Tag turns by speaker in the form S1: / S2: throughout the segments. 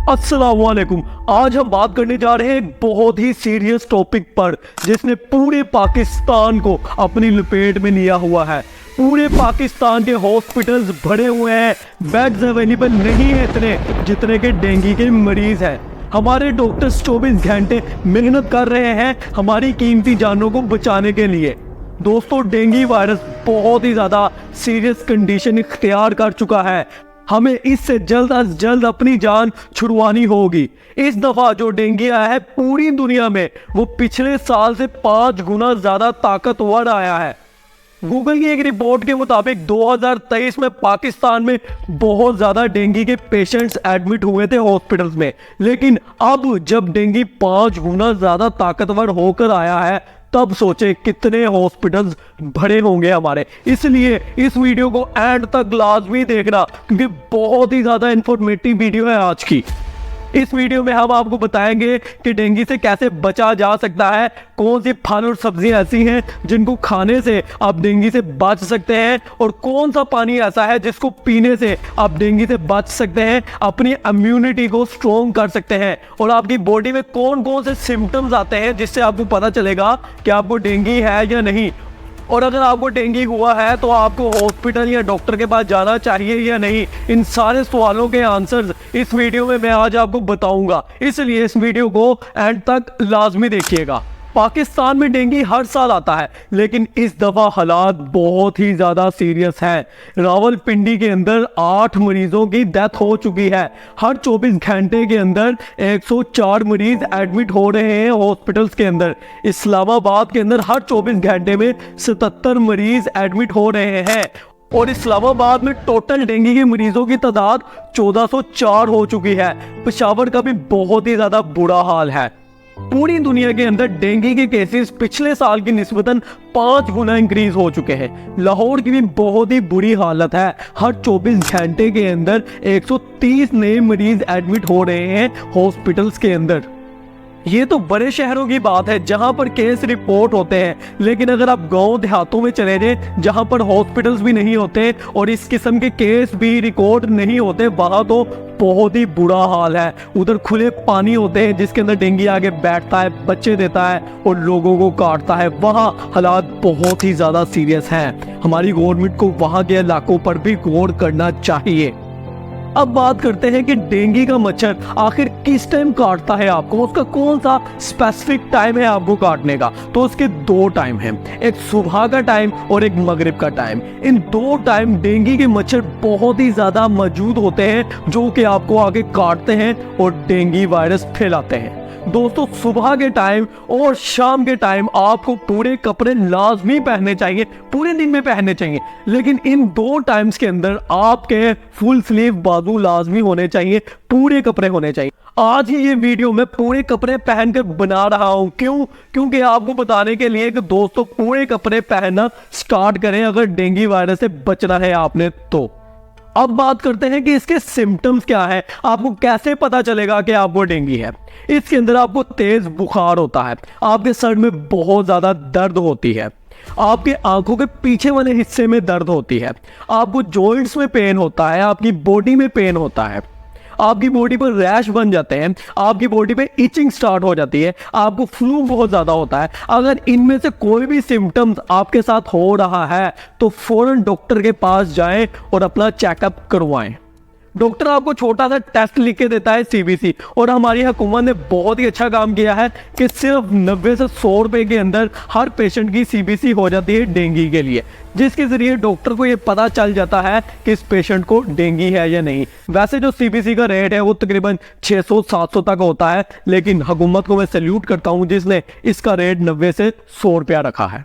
S1: अस्सलामुअलैकुम। आज हम बात करने जा रहे हैं एक बहुत ही सीरियस टॉपिक पर जिसने पूरे पाकिस्तान को अपनी लपेट में लिया हुआ है। पूरे पाकिस्तान के हॉस्पिटल्स भरे हुए हैं, बेड्स अवेलेबल नहीं है इतने जितने के डेंगू के मरीज हैं। हमारे डॉक्टर्स 24 घंटे मेहनत कर रहे हैं हमारी कीमती जानों को बचाने के लिए। दोस्तों, डेंगू वायरस बहुत ही ज़्यादा सीरियस कंडीशन इख्तियार कर चुका है। हमें इससे जल्द अज जल्द अपनी जान छुड़वानी होगी। इस दफ़ा जो डेंगू आया है पूरी दुनिया में, वो पिछले साल से 5 गुना ज़्यादा ताकतवर आया है। गूगल की एक रिपोर्ट के मुताबिक 2023 में पाकिस्तान में बहुत ज़्यादा डेंगू के पेशेंट्स एडमिट हुए थे हॉस्पिटल्स में, लेकिन अब जब डेंगू 5 गुना ज़्यादा ताकतवर होकर आया है तब सोचे कितने हॉस्पिटल्स भरे होंगे हमारे। इसलिए इस वीडियो को एंड तक लाजमी देखना क्योंकि बहुत ही ज़्यादा इंफॉर्मेटिव वीडियो है आज की। इस वीडियो में हम आपको बताएंगे कि डेंगू से कैसे बचा जा सकता है, कौन सी फल और सब्जियां ऐसी हैं जिनको खाने से आप डेंगू से बच सकते हैं, और कौन सा पानी ऐसा है जिसको पीने से आप डेंगू से बच सकते हैं, अपनी इम्यूनिटी को स्ट्रॉन्ग कर सकते हैं, और आपकी बॉडी में कौन कौन से सिम्टम्स आते हैं जिससे आपको पता चलेगा कि आपको डेंगू है या नहीं। और अगर आपको डेंगू हुआ है तो आपको हॉस्पिटल या डॉक्टर के पास जाना चाहिए या नहीं। इन सारे सवालों के आंसर्स इस वीडियो में मैं आज आपको बताऊंगा, इसलिए इस वीडियो को एंड तक लाजमी देखिएगा। पाकिस्तान में डेंगू हर साल आता है, लेकिन इस दफ़ा हालात बहुत ही ज़्यादा सीरियस हैं। रावलपिंडी के अंदर 8 मरीजों की डेथ हो चुकी है। हर 24 घंटे के अंदर 104 मरीज एडमिट हो रहे हैं हॉस्पिटल्स के अंदर। इस्लामाबाद के अंदर हर 24 घंटे में 77 मरीज एडमिट हो रहे हैं, और इस्लामाबाद में टोटल डेंगू के मरीजों की तादाद 1404 हो चुकी है। पेशावर का भी बहुत ही ज़्यादा बुरा हाल है। पूरी दुनिया के अंदर डेंगू के केसेस पिछले साल की निस्बतन 5 गुना इंक्रीज हो चुके हैं। लाहौर की भी बहुत ही बुरी हालत है। हर 24 घंटे के अंदर 130 नए मरीज एडमिट हो रहे हैं हॉस्पिटल्स के अंदर। ये तो बड़े शहरों की बात है जहां पर केस रिपोर्ट होते हैं, लेकिन अगर आप गांव देहातों में चले जाएं जहां पर हॉस्पिटल्स भी नहीं होते और इस किस्म के केस भी रिकॉर्ड नहीं होते, वहां तो बहुत ही बुरा हाल है। उधर खुले पानी होते हैं जिसके अंदर डेंगू आगे बैठता है, बच्चे देता है और लोगों को काटता है। वहाँ हालात बहुत ही ज़्यादा सीरियस हैं। हमारी गवर्नमेंट को वहाँ के इलाकों पर भी गौर करना चाहिए। अब बात करते हैं कि डेंगू का मच्छर आखिर किस टाइम काटता है आपको, उसका कौन सा स्पेसिफिक टाइम है आपको काटने का। तो उसके 2 टाइम हैं, एक सुबह का टाइम और एक मगरिब का टाइम। इन 2 टाइम डेंगू के मच्छर बहुत ही ज़्यादा मौजूद होते हैं जो कि आपको आगे काटते हैं और डेंगू वायरस फैलाते हैं। दोस्तों, सुबह के टाइम और शाम के टाइम आपको पूरे कपड़े लाजमी पहनने चाहिए, पूरे दिन में पहनने चाहिए, लेकिन इन 2 टाइम्स के अंदर आपके फुल स्लीव बाजू लाजमी होने चाहिए, पूरे कपड़े होने चाहिए। आज ही ये वीडियो मैं पूरे कपड़े पहनकर बना रहा हूँ। क्योंकि आपको बताने के लिए कि दोस्तों पूरे कपड़े पहनना स्टार्ट करें अगर डेंगू वायरस से बचना है आपने तो। अब बात करते हैं कि इसके सिम्टम्स क्या है, आपको कैसे पता चलेगा कि आपको डेंगू है। इसके अंदर आपको तेज बुखार होता है, आपके सर में बहुत ज़्यादा दर्द होती है, आपके आंखों के पीछे वाले हिस्से में दर्द होती है, आपको जॉइंट्स में पेन होता है, आपकी बॉडी में पेन होता है, आपकी बॉडी पर रैश बन जाते हैं, आपकी बॉडी पे इचिंग स्टार्ट हो जाती है, आपको फ्लू बहुत ज़्यादा होता है। अगर इनमें से कोई भी सिम्टम्स आपके साथ हो रहा है तो फ़ौरन डॉक्टर के पास जाएं और अपना चेकअप करवाएं। डॉक्टर आपको छोटा सा टेस्ट लिख के देता है CBC, और हमारी हुकूमत ने बहुत ही अच्छा काम किया है कि सिर्फ 90 से 100 रुपये के अंदर हर पेशेंट की CBC हो जाती है डेंगू के लिए, जिसके ज़रिए डॉक्टर को ये पता चल जाता है कि इस पेशेंट को डेंगू है या नहीं। वैसे जो CBC का रेट है वो तकरीबन 600-700 तक होता है, लेकिन हुकूमत को मैं सैल्यूट करता हूँ जिसने इसका रेट 90 से 100 रुपया रखा है।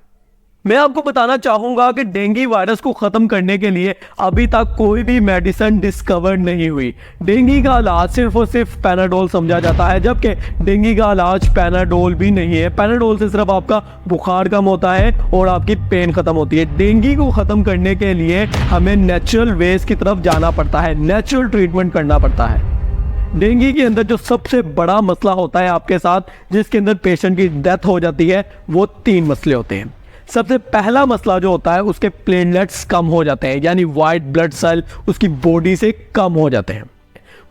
S1: मैं आपको बताना चाहूँगा कि डेंगू वायरस को ख़त्म करने के लिए अभी तक कोई भी मेडिसिन डिस्कवर नहीं हुई। डेंगू का इलाज सिर्फ और सिर्फ पैनाडोल समझा जाता है, जबकि डेंगू का इलाज पैनाडोल भी नहीं है। पैनाडोल से सिर्फ आपका बुखार कम होता है और आपकी पेन ख़त्म होती है। डेंगू को ख़त्म करने के लिए हमें नेचुरल वेज की तरफ जाना पड़ता है, नेचुरल ट्रीटमेंट करना पड़ता है। डेंगू के अंदर जो सबसे बड़ा मसला होता है आपके साथ, जिसके अंदर पेशेंट की डेथ हो जाती है, वो 3 मसले होते हैं। सबसे पहला मसला जो होता है उसके प्लेटलेट्स कम हो जाते हैं, यानी वाइट ब्लड सेल उसकी बॉडी से कम हो जाते हैं।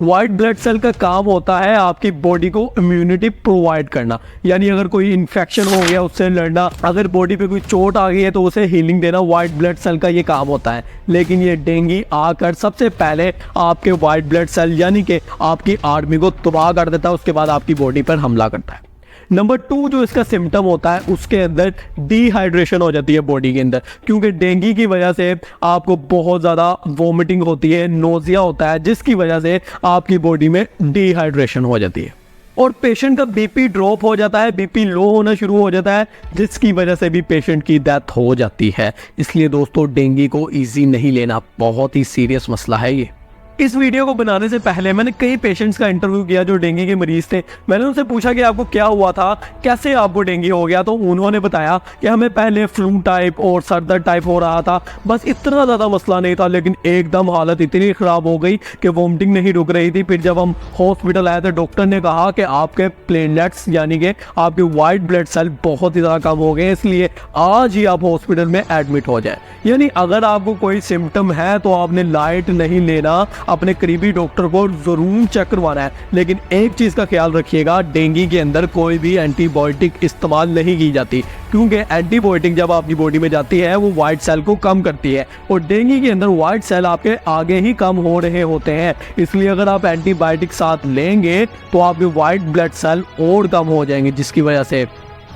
S1: व्हाइट ब्लड सेल का काम होता है आपकी बॉडी को इम्यूनिटी प्रोवाइड करना, यानी अगर कोई इन्फेक्शन हो गया उससे लड़ना, अगर बॉडी पे कोई चोट आ गई है तो उसे हीलिंग देना, व्हाइट ब्लड सेल का ये काम होता है। लेकिन ये डेंगू आकर सबसे पहले आपके व्हाइट ब्लड सेल यानी कि आपकी आर्मी को तबाह कर देता है, उसके बाद आपकी बॉडी पर हमला करता है। नंबर 2 जो इसका सिम्टम होता है उसके अंदर डिहाइड्रेशन हो जाती है बॉडी के अंदर, क्योंकि डेंगू की वजह से आपको बहुत ज़्यादा वोमिटिंग होती है, नोजिया होता है, जिसकी वजह से आपकी बॉडी में डिहाइड्रेशन हो जाती है और पेशेंट का बीपी ड्रॉप हो जाता है, बीपी लो होना शुरू हो जाता है, जिसकी वजह से भी पेशेंट की डेथ हो जाती है। इसलिए दोस्तों डेंगू को ईजी नहीं लेना, बहुत ही सीरियस मसला है ये। इस वीडियो को बनाने से पहले मैंने कई पेशेंट्स का इंटरव्यू किया जो डेंगू के मरीज थे। मैंने उनसे पूछा कि आपको क्या हुआ था, कैसे आपको डेंगू हो गया, तो उन्होंने बताया कि हमें पहले फ्लू टाइप और सर दर्द टाइप हो रहा था, बस इतना ज़्यादा मसला नहीं था, लेकिन एकदम हालत इतनी ख़राब हो गई कि वोमिटिंग नहीं रुक रही थी। फिर जब हम हॉस्पिटल आए तो डॉक्टर ने कहा कि आपके प्लेटलेट्स यानी कि आपके वाइट ब्लड सेल बहुत ही ज़्यादा कम हो गए, इसलिए आज ही आप हॉस्पिटल में एडमिट हो जाए। यानी अगर आपको कोई सिम्टम है तो आपने लाइट नहीं लेना, अपने करीबी डॉक्टर को जरूर चेक करवाना है। लेकिन एक चीज का ख्याल रखिएगा, डेंगू के अंदर कोई भी एंटीबायोटिक इस्तेमाल नहीं की जाती, क्योंकि एंटीबायोटिक जब आपकी बॉडी में जाती है वो व्हाइट सेल को कम करती है और डेंगू के अंदर व्हाइट सेल आपके आगे ही कम हो रहे होते हैं। इसलिए अगर आप एंटीबायोटिक साथ लेंगे तो आपके व्हाइट ब्लड सेल और कम हो जाएंगे, जिसकी वजह से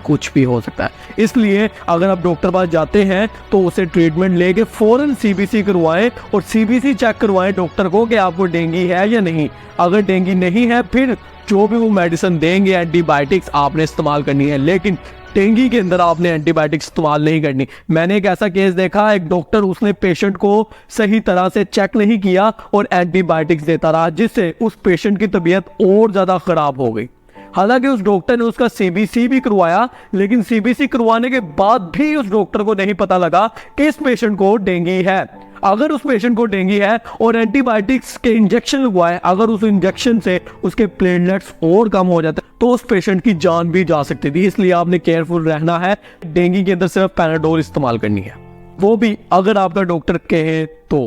S1: कुछ भी हो सकता है। इसलिए अगर आप डॉक्टर पास जाते हैं तो उसे ट्रीटमेंट लेके फौरन सीबीसी करवाएं और सीबीसी चेक करवाएं डॉक्टर को कि आपको डेंगू है या नहीं। अगर डेंगू नहीं है फिर जो भी वो मेडिसिन देंगे एंटीबायोटिक्स आपने इस्तेमाल करनी है, लेकिन डेंगू के अंदर आपने एंटीबायोटिक्स इस्तेमाल नहीं करनी। मैंने एक ऐसा केस देखा, एक डॉक्टर उसने पेशेंट को सही तरह से चेक नहीं किया और एंटीबायोटिक्स देता रहा, जिससे उस पेशेंट की तबीयत और ज़्यादा ख़राब हो गई। हालांकि उस डॉक्टर ने उसका सीबीसी भी करवाया, लेकिन सीबीसी करवाने के बाद भी उस डॉक्टर को नहीं पता लगा कि इस पेशेंट को डेंगू है। अगर उस पेशेंट को डेंगू है और एंटीबायोटिक्स के इंजेक्शन लगवाए, अगर उस इंजेक्शन से उसके प्लेटलेट्स और कम हो जाते तो उस पेशेंट की जान भी जा सकती थी। इसलिए आपने केयरफुल रहना है। डेंगू के अंदर सिर्फ पैराडोल इस्तेमाल करनी है, वो भी अगर आपका डॉक्टर कहे तो।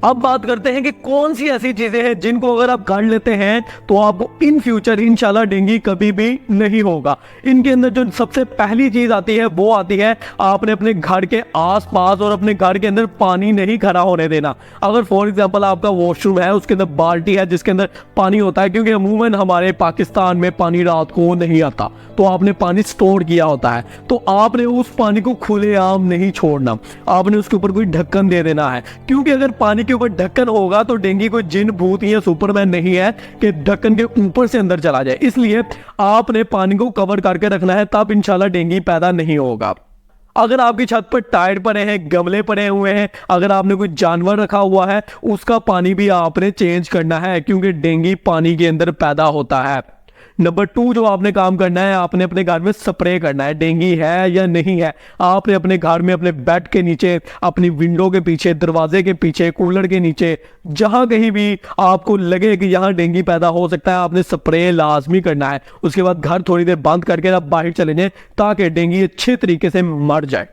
S1: अब बात करते हैं कि कौन सी ऐसी चीजें हैं जिनको अगर आप कर लेते हैं तो आपको इन फ्यूचर इंशाल्लाह डेंगू कभी भी नहीं होगा। इनके अंदर जो सबसे पहली चीज आती है वो आती है आपने अपने घर के आसपास और अपने घर के अंदर पानी नहीं खड़ा होने देना। अगर फॉर एग्जांपल आपका वॉशरूम है, उसके अंदर बाल्टी है जिसके अंदर पानी होता है, क्योंकि अमूमन हमारे पाकिस्तान में पानी रात को नहीं आता, तो आपने पानी स्टोर किया होता है, तो आपने उस पानी को खुलेआम नहीं छोड़ना, आपने उसके ऊपर कोई ढक्कन दे देना है। क्योंकि अगर पानी के ऊपर ढक्कन होगा तो डेंगू कोई जिन भूत या सुपरमैन नहीं है कि ढक्कन के ऊपर से अंदर चला जाए। इसलिए आपने पानी को कवर करके रखना है, तब इंशाल्लाह डेंगू पैदा नहीं होगा। अगर आपकी छत पर टायर पड़े हैं, गमले पड़े हुए हैं, अगर आपने कोई जानवर रखा हुआ है, उसका पानी भी आपने चेंज करना है, क्योंकि डेंगू पानी के अंदर पैदा होता है। नंबर 2 जो आपने काम करना है, आपने अपने घर में स्प्रे करना है। डेंगू है या नहीं है, आपने अपने घर में अपने बेड के नीचे, अपनी विंडो के पीछे, दरवाजे के पीछे, कूलर के नीचे, जहां कहीं भी आपको लगे कि यहाँ डेंगू पैदा हो सकता है, आपने स्प्रे लाजमी करना है। उसके बाद घर थोड़ी देर बंद करके आप बाहर चले जाएं ताकि डेंगू अच्छे तरीके से मर जाए।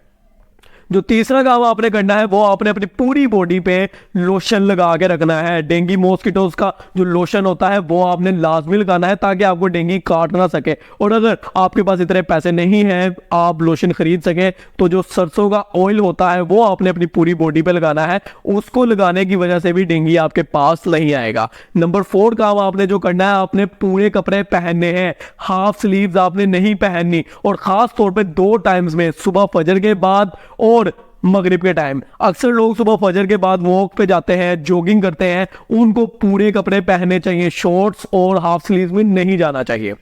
S1: जो तीसरा काम आपने करना है वो आपने अपनी पूरी बॉडी पे लोशन लगा के रखना है। डेंगू मॉस्किटोज का जो लोशन होता है वो आपने लाजमी लगाना है ताकि आपको डेंगू काट ना सके। और अगर आपके पास इतने पैसे नहीं हैं आप लोशन खरीद सकें, तो जो सरसों का ऑयल होता है वो आपने अपनी पूरी बॉडी पे लगाना है। उसको लगाने की वजह से भी डेंगू आपके पास नहीं आएगा। नंबर 4 काम आपने जो करना है, आपने पूरे कपड़े पहनने हैं, हाफ स्लीव्स आपने नहीं पहननी, और खास तौर पे 2 टाइम्स में, सुबह फजर के बाद और मगरिब के टाइम। अक्सर लोग सुबह फजर के बाद वॉक पे जाते हैं, जॉगिंग करते हैं, उनको पूरे कपड़े पहनने चाहिए, शॉर्ट्स और हाफ स्लीव्स में नहीं जाना चाहिए।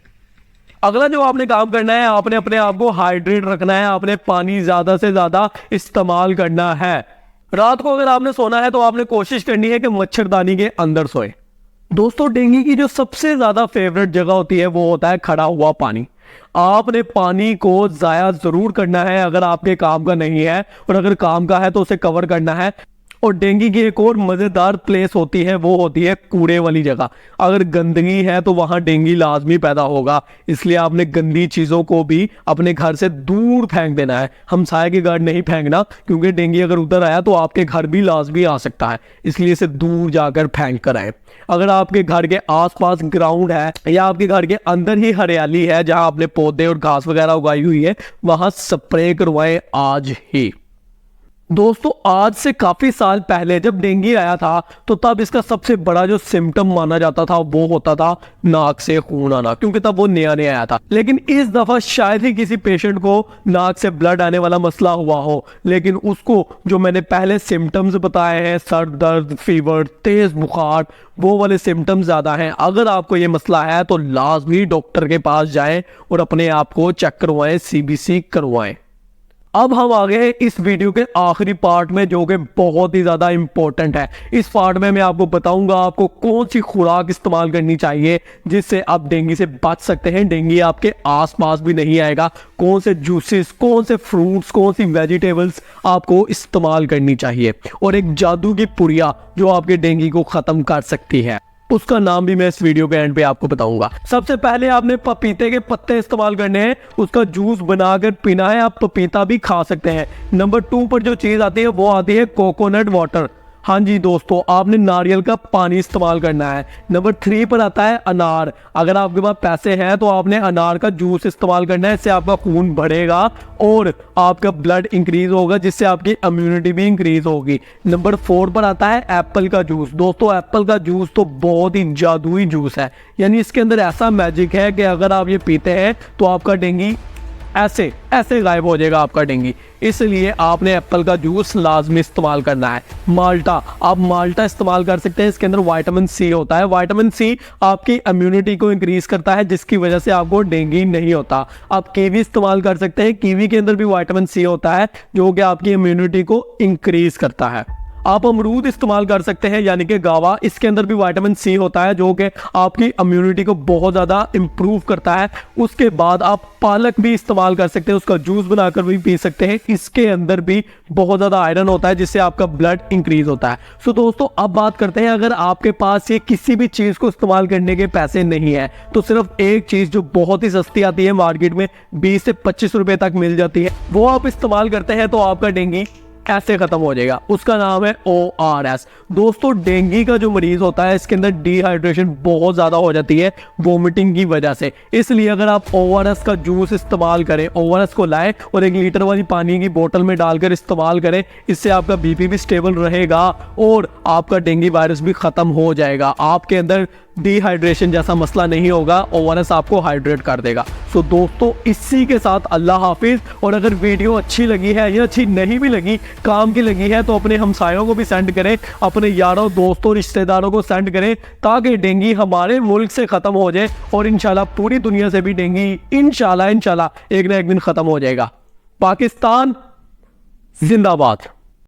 S1: अगला जो आपने काम करना है, आपने अपने आप को हाइड्रेट रखना है, आपने पानी ज्यादा से ज्यादा इस्तेमाल करना है। रात को अगर आपने सोना है तो आपने कोशिश करनी है कि मच्छरदानी के अंदर सोए। दोस्तों डेंगू की जो सबसे ज्यादा फेवरेट जगह होती है वो होता है खड़ा हुआ पानी। आपने पानी को जाया जरूर करना है अगर आपके काम का नहीं है, और अगर काम का है तो उसे कवर करना है। और डेंगू की एक और मज़ेदार प्लेस होती है, वो होती है कूड़े वाली जगह। अगर गंदगी है तो वहाँ डेंगू लाजमी पैदा होगा, इसलिए आपने गंदी चीज़ों को भी अपने घर से दूर फेंक देना है। हमसाये के घर नहीं फेंकना, क्योंकि डेंगू अगर उधर आया तो आपके घर भी लाजमी आ सकता है, इसलिए इसे दूर जाकर फेंक कर आए। अगर आपके घर के आसपास ग्राउंड है या आपके घर के अंदर ही हरियाली है जहां आपने पौधे और घास वगैरह उगाई हुई है, वहां स्प्रे करवाएं आज ही। दोस्तों, आज से काफी साल पहले जब डेंगू आया था तो तब इसका सबसे बड़ा जो सिम्टम माना जाता था वो होता था नाक से खून आना, क्योंकि तब वो नया नया आया था। लेकिन इस दफा शायद ही किसी पेशेंट को नाक से ब्लड आने वाला मसला हुआ हो, लेकिन उसको जो मैंने पहले सिम्टम्स बताए हैं, सर दर्द, फीवर, तेज बुखार, वो वाले सिम्टम्स ज्यादा हैं। अगर आपको ये मसला है तो लाजमी डॉक्टर के पास जाएं और अपने आप को चेक करवाएं, CBC करवाएं। अब हम आ गए इस वीडियो के आखिरी पार्ट में, जो कि बहुत ही ज़्यादा इंपॉर्टेंट है। इस पार्ट में मैं आपको बताऊंगा आपको कौन सी खुराक इस्तेमाल करनी चाहिए जिससे आप डेंगू से बच सकते हैं, डेंगू आपके आसपास भी नहीं आएगा। कौन से जूसेस, कौन से फ्रूट्स, कौन सी वेजिटेबल्स आपको इस्तेमाल करनी चाहिए, और एक जादू की पुड़िया जो आपके डेंगू को ख़त्म कर सकती है, उसका नाम भी मैं इस वीडियो के एंड पे आपको बताऊंगा। सबसे पहले आपने पपीते के पत्ते इस्तेमाल करने हैं, उसका जूस बनाकर पीना है। आप पपीता भी खा सकते हैं। नंबर 2 पर जो चीज़ आती है वो आती है कोकोनट वाटर। हाँ जी दोस्तों, आपने नारियल का पानी इस्तेमाल करना है। नंबर 3 पर आता है अनार। अगर आपके पास पैसे हैं तो आपने अनार का जूस इस्तेमाल करना है, इससे आपका खून बढ़ेगा और आपका ब्लड इंक्रीज होगा, जिससे आपकी इम्यूनिटी भी इंक्रीज होगी। नंबर 4 पर आता है एप्पल का जूस। दोस्तों, एप्पल का जूस तो बहुत ही जादुई जूस है, यानी इसके अंदर ऐसा मैजिक है कि अगर आप ये पीते हैं तो आपका डेंगू ऐसे ऐसे गायब हो जाएगा, आपका डेंगू। इसलिए आपने एप्पल का जूस लाजमी इस्तेमाल करना है। माल्टा, आप माल्टा इस्तेमाल कर सकते हैं, इसके अंदर विटामिन C होता है। विटामिन C आपकी इम्यूनिटी को इंक्रीज करता है, जिसकी वजह से आपको डेंगू नहीं होता। आप कीवी इस्तेमाल कर सकते हैं, कीवी के अंदर भी विटामिन C होता है जो कि आपकी इम्यूनिटी को इंक्रीज करता है। आप अमरूद इस्तेमाल कर सकते हैं, यानी कि गावा, इसके अंदर भी विटामिन C होता है जो कि आपकी इम्यूनिटी को बहुत ज़्यादा इम्प्रूव करता है। उसके बाद आप पालक भी इस्तेमाल कर सकते हैं, उसका जूस बनाकर भी पी सकते हैं। इसके अंदर भी बहुत ज़्यादा आयरन होता है, जिससे आपका ब्लड इंक्रीज होता है। सो दोस्तों, अब बात करते हैं, अगर आपके पास ये किसी भी चीज़ को इस्तेमाल करने के पैसे नहीं है तो सिर्फ एक चीज़ जो बहुत ही सस्ती आती है मार्केट में, 20 से 25 रुपये तक मिल जाती है, वो आप इस्तेमाल करते हैं तो आपका डेंगू ऐसे खत्म हो जाएगा। उसका नाम है ORS। दोस्तों, डेंगू का जो मरीज होता है इसके अंदर डिहाइड्रेशन बहुत ज़्यादा हो जाती है वोमिटिंग की वजह से, इसलिए अगर आप ORS का जूस इस्तेमाल करें, ORS को लाएं और 1 लीटर वाली पानी की बोतल में डालकर इस्तेमाल करें, इससे आपका BP भी स्टेबल रहेगा और आपका डेंगू वायरस भी ख़त्म हो जाएगा। आपके अंदर डिहाइड्रेशन जैसा मसला नहीं होगा, ORS आपको हाइड्रेट कर देगा। सो दोस्तों, इसी के साथ अल्लाह हाफिज़। और अगर वीडियो अच्छी लगी है या अच्छी नहीं भी लगी, काम की लगी है, तो अपने हमसायों को भी सेंड करें, अपने यारों, दोस्तों, रिश्तेदारों को सेंड करें, ताकि डेंगू हमारे मुल्क से ख़त्म हो जाए और इंशाल्लाह पूरी दुनिया से भी डेंगू इंशाल्लाह एक ना एक दिन ख़त्म हो जाएगा। पाकिस्तान जिंदाबाद।